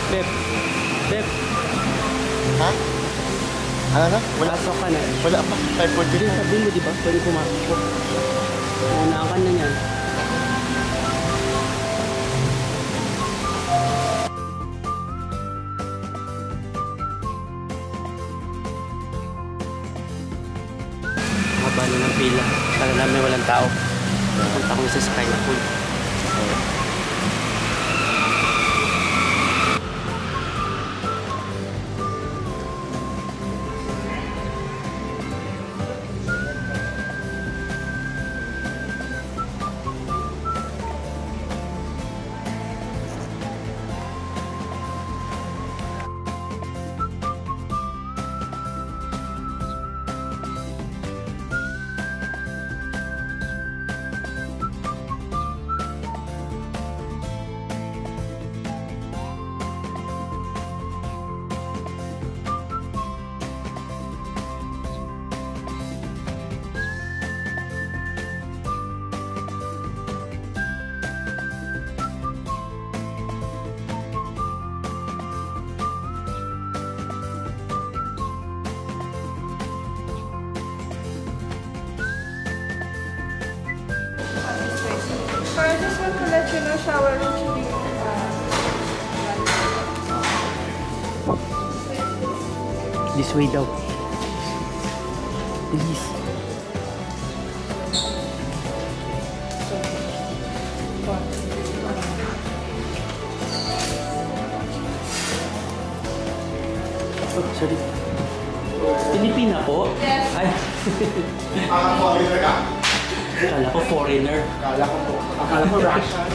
Beb. Beb. Ha? Ano na? Wala ka na. Wala pa. 5:43. Sabi mo, di ba? Pwede pumasok. Una ka na yan. Haba na ng pila. Kala namin walang tao. Punta kami sa Sky na pool. But I just want to let you know, shower room should be This way daw. Please. Oh, sorry. Pilipina po? Yes. Ay. Foreigner ka? Akala ko foreigner. Akala ko Russian.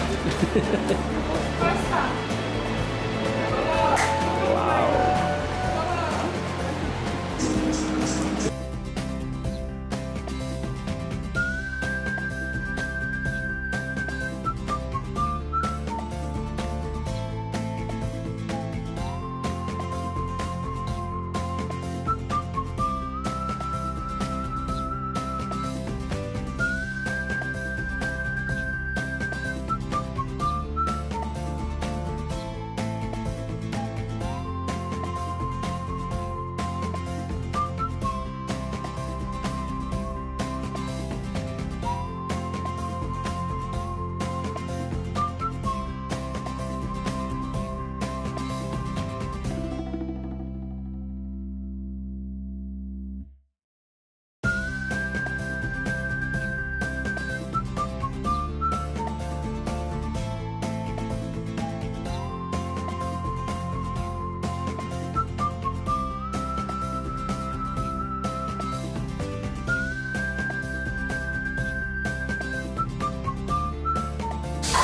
First time.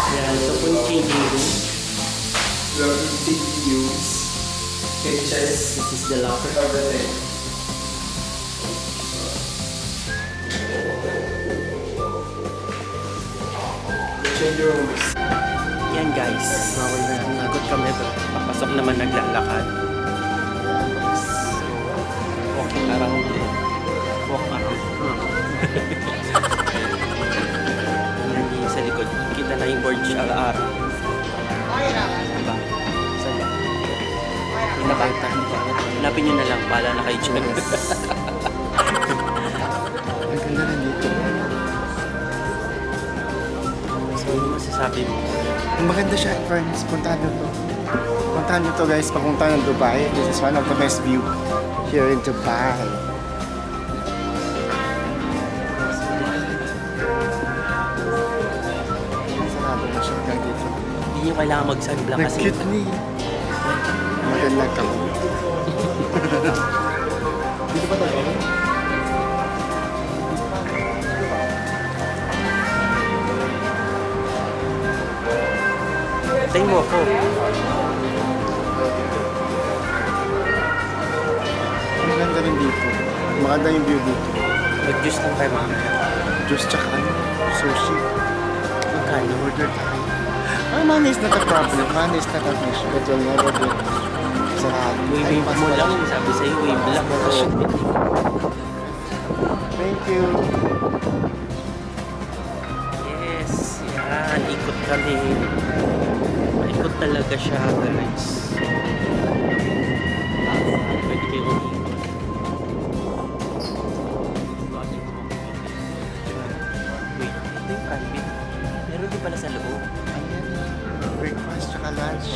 Yan, ito po yung changing room. The CPUs, cages, This is the locker. everything. The change rooms. Yan guys. Nagot kami. Papasok naman naglalakad. Walking around. Walk around. Yan yung sa likod. Kita na yung Burj Al Arab. Diba? Saan ba? Hindi nakita. Hanapin nyo na lang. Pala na kayo dyan. Ang ganda rin dito. So, ano masasabi mo? Maganda siya, friends. Puntahan nyo to. Puntahan nyo to, guys. Papunta ng Dubai. This is one of the best view here in Dubai. Sarado na siya hanggang dito. Hindi nyo kailangan mag-sunblock kasi Nag-cute ni. Maganda ka. Dito ba tayo? tayo mo ako. Ang ganda rin dito. Maganda yung view dito. Mag-juice lang tayo mamaya. Juice tsaka ano, sushi. Magkano? Order tayo. Money is not a problem. Money is not an issue. But you'll never get sarado. Wave mo lang. Sabi sa'yo, wave lang. Thank you. Yes. Yan. Ikot kami. Ay, Ikot talaga siya, guys. Pwede kayo umikot. Wait, ito yung private. Meron din pala sa loob. Ayan. Breakfast tsaka lunch.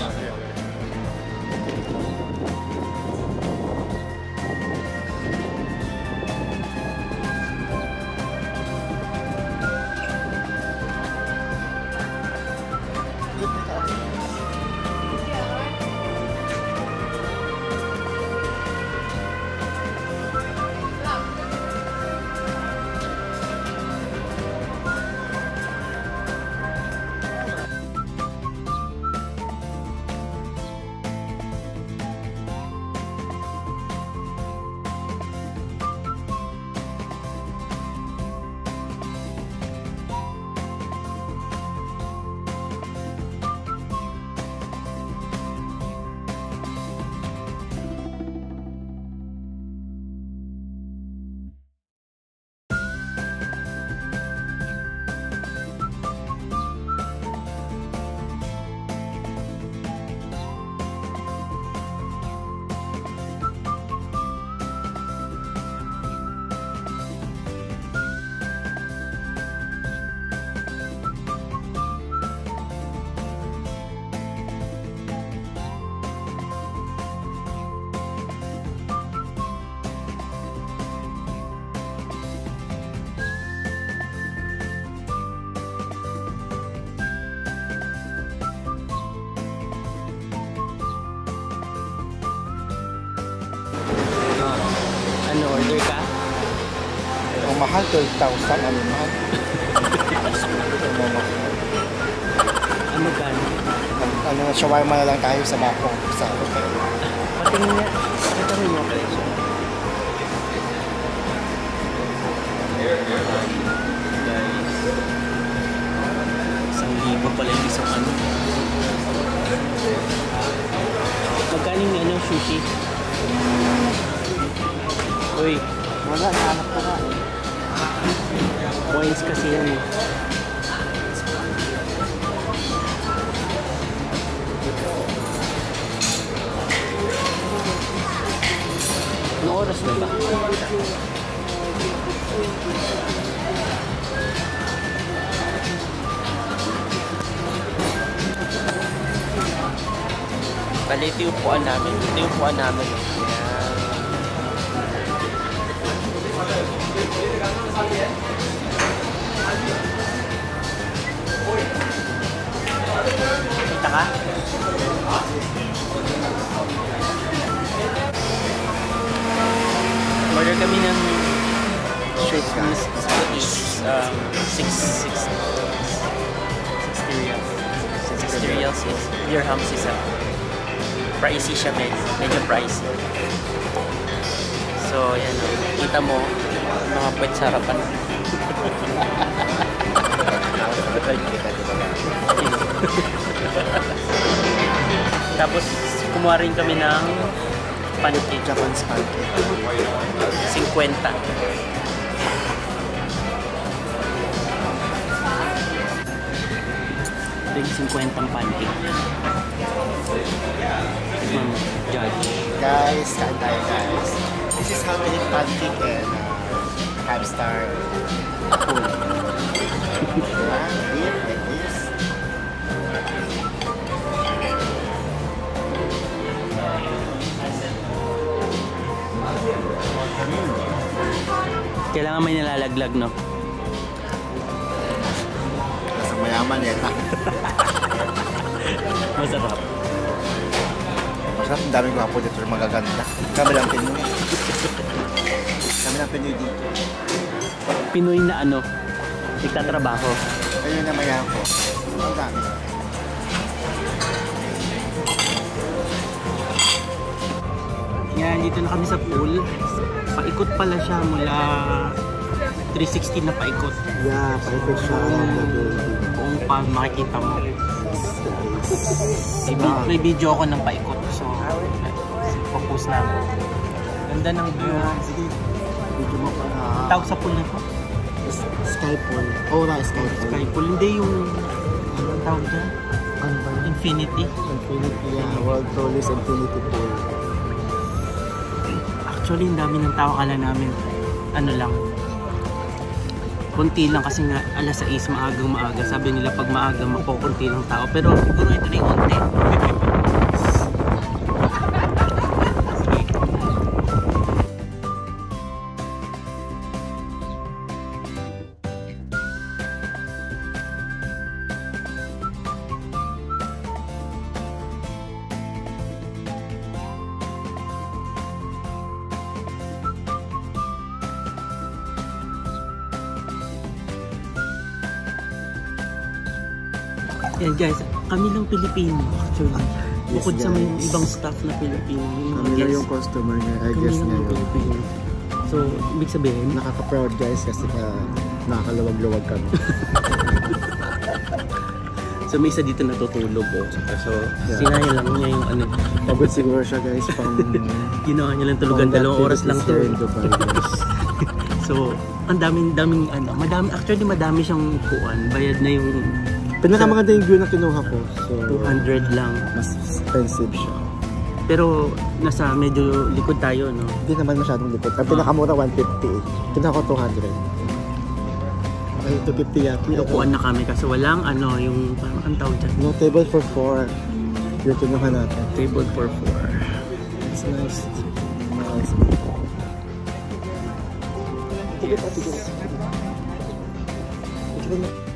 Ano, order ka? Ang mahal, 12,000. Ano mahal? Ano gano'n? Ano, shawarma na lang tayo sa bakong sa hotel. Patingin niya. Ito rin yung guys. $1,000 pala yung isang ano. Magkano yung ano, sushi? Uy, Wala, nahanap ko na. points kasi yan eh. Anong oras na ba? Bali, ito yung upuan namin. Ito yung upuan namin. Kita ka? Order kami ng Straight gas. $60 reals. 60 reals is dirhams is pricey siya, medyo pricey. So, yan o. Kita mo, mga puwet sa harapan. Tapos, kumuha rin kami ng pancake. Japanese pancake. 50. Ito yung 50 ang pancake. Judge. Guys, kain tayo guys. This is how we eat pancake and 5-star food. Diba? Eat like this. Kailangan may nalalaglag, no? Nasa mayaman yata. Masarap. Masarap, ang daming gwapo dito, magaganda. Kami lang Pinoy. Kami lang Pinoy dito. Pinoy na ano, nagtatrabaho. Ayun na mayaman ko. Ang dami. Yan, dito na kami sa pool. Paikot pala siya mula 360 na paikot. Yeah, perfect siya. Kung paano makikita mo. May video ako ng paikot. So, focus na. Ganda ng view. Sige, video mo pa na. Tawag sa pool na to? Sky pool. Oh, na sky pool. Sky pool. Hindi yung... Anong tawag dyan? Ano ba yun? Infinity. Infinity, world tallest infinity pool. Actually, ang dami ng tao. Kala namin, ano lang, konti lang kasi nga alas 6 maaga. Sabi nila pag maaga makukunti lang tao. Pero siguro ito na yung konti. Yan guys, kami lang Pilipino actually. Yes, Bukod sa may guys. ibang staff na Pilipino. Yung Kami lang guests, yung customer niya, I kami guess lang yung ngayon. Pilipino. So, ibig sabihin, Nakaka-proud guys kasi nakakaluwag-luwag kami. so may isa dito natutulog oh. So, Yeah. sinaya lang niya yung ano, Pagod siguro siya guys pang ginawa niya lang tulugan, 2 oras lang to. in Dubai guys. So, ang daming ano, madami siyang kuan. Bayad na yung Pinakamaganda yung view na kinuha ko. So, 200 lang. mas expensive siya. Pero nasa medyo likod tayo, no? Hindi naman masyadong likod. Ang pinakamura 150 eh. Kinuha ko 200. Ay, 250 yata. May upuan na kami kasi walang ano, yung parang ang tawag dyan. No, table for 4. Yung kinuha natin. Table for 4. It's nice. Nice. Tigil pa, tigil. Tigil na.